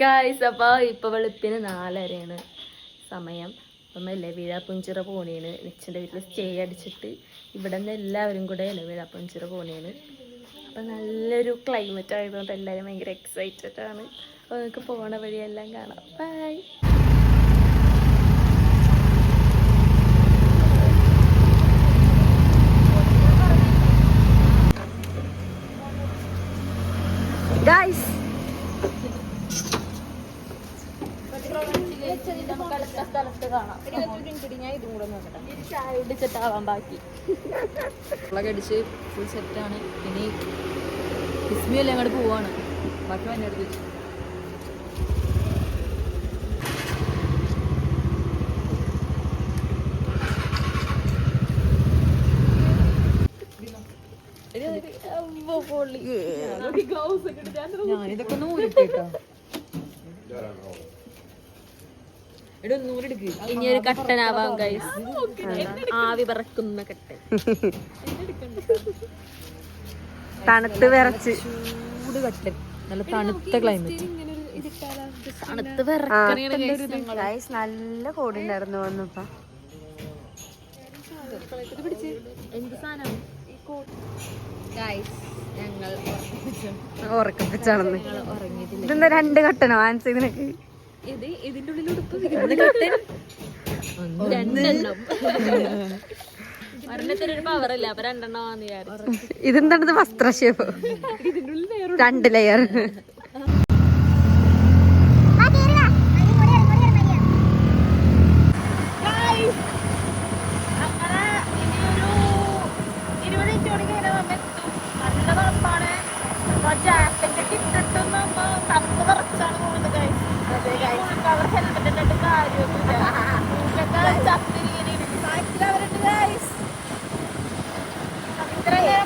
Guys, അപ്പോൾ ഇപ്പോൾ വെളുപ്പിന് 4:30 സമയം. അപ്പം ഇലവീഴ പുഞ്ചിറ പോണേന്. നെച്ചിൻ്റെ വീട്ടിൽ സ്റ്റേ അടിച്ചിട്ട് ഇവിടെ നിന്ന് എല്ലാവരും കൂടെ ഇലവീഴ പുഞ്ചിറ പോണേന്. അപ്പം നല്ലൊരു ക്ലൈമറ്റ് ആയതുകൊണ്ട് എല്ലാവരും ഭയങ്കര എക്സൈറ്റഡ് ആണ്. അപ്പോൾ നമുക്ക് പോണ വഴിയെല്ലാം കാണാം. ബൈ. ഗായ്സ്, അടിച്ച് ഫുൾ സെറ്റാണ്. ഇനി കിസ്മിയെല്ലാം അങ്ങോട്ട് പോവാണ്. ബാക്കി വന്നെ എടുത്ത് വെച്ചു. ഞാനിതൊക്കെ നൂലിട്ടോ. ഇനിയൊരു കട്ടനാവാം ഗൈസ്. ആവി പറക്കുന്ന കട്ടൻ. തണുത്ത് വിറച്ച് ചൂട് കട്ടൻ. നല്ല തണുത്ത ക്ലൈമറ്റ്. തണുത്ത് വിറക്കണ നല്ല കോടി ഉണ്ടായിരുന്നു വന്നപ്പോ. എന്ത് സാധനം ഞങ്ങൾ ഉറക്കപ്പിച്ചാണെന്ന്. ഇതെന്താ 2 കട്ടനോ ആൻസ് ഇതിനൊക്കെ? ഇത് ഇതിന്റെ ഉള്ളിൽ ഒരെണ്ണത്തിനൊരു പവറല്ല, അപ്പൊ 2 വിചാരിച്ചു. ഇതെന്താണിത്? വസ്ത്രശേപം 2 ലെയർ.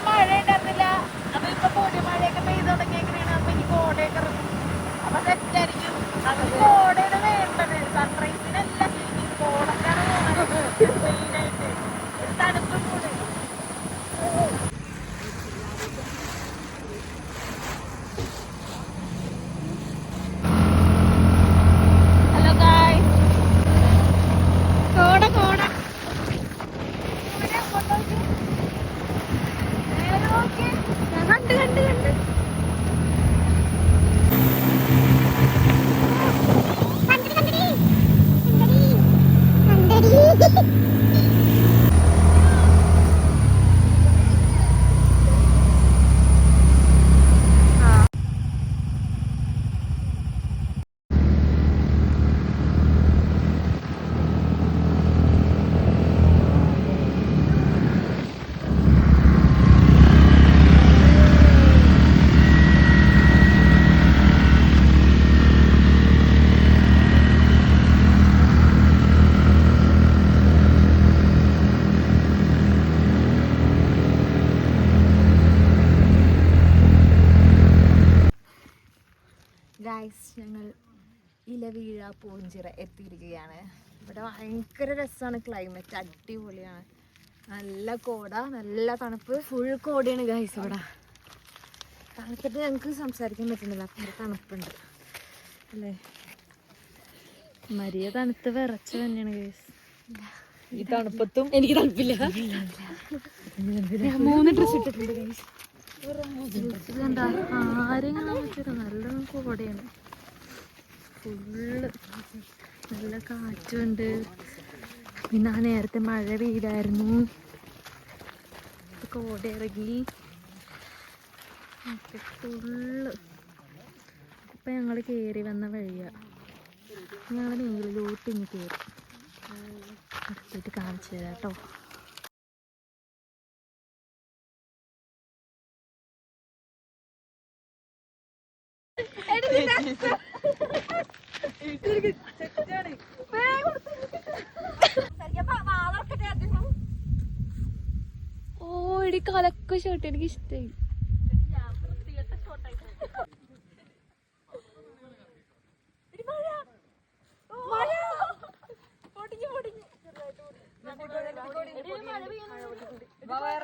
മഴ ഉണ്ടായിരുന്നില്ല. അപ്പൊ ഇപ്പൊ പൊടി മഴയൊക്കെ പെയ്ത് തുടങ്ങിയേക്കണേണ്. അപ്പൊ ഇനി കോടയൊക്കെ ഇറങ്ങും. അപ്പൊ തെറ്റായിരിക്കും. അത് കോടയാണ് വേണ്ടത്. സൺറൈസിനല്ല, കോടക്കാണ് വേണ്ടത് മെയിനായിട്ട്. തണുപ്പ് കൂടെ. ഹലോ ഗായ്സ്, കോട കോട ഗായ്സ്, ഞങ്ങൾ ഇലവീഴ പൂഞ്ചിറ എത്തിയിരിക്കുകയാണ്. ഇവിടെ ഭയങ്കര രസമാണ്. ക്ലൈമറ്റ് അടിപൊളിയാണ്. നല്ല കോട, നല്ല തണുപ്പ്. ഫുൾ കോടയാണ് ഗായ്സ്. ഇവിടെ തണുത്തിട്ട് ഞങ്ങൾക്ക് സംസാരിക്കാൻ പറ്റുന്നില്ല, അത്ര തണുപ്പുണ്ട് അല്ലേ. മരിയ തണുത്ത് വിറച്ച് തന്നെയാണ് ഗായ്സ്. ഈ തണുപ്പത്തും എനിക്ക് തണുപ്പില്ല. 3 ഡ്രസ് ഇട്ടിട്ടുണ്ട് ഗായ്സ്. ഇതെന്താ ആരെയും നല്ല കോടയാണ്. ഫുള്ള് നല്ല കാറ്റുണ്ട്. പിന്നെ നേരത്തെ മഴ പെയ്തായിരുന്നു. കോട ഇറങ്ങി ഫുള്ള്. ഇപ്പം ഞങ്ങൾ കയറി വന്ന വഴിയാണ്. ഞങ്ങൾ മേളിലോട്ട് ഇനി കയറി അടുത്തിട്ട് കാണിച്ചു തരാം കേട്ടോ. ഓടി കലക്ക ഷർട്ട് എനിക്ക് ഇഷ്ടായി. മഴ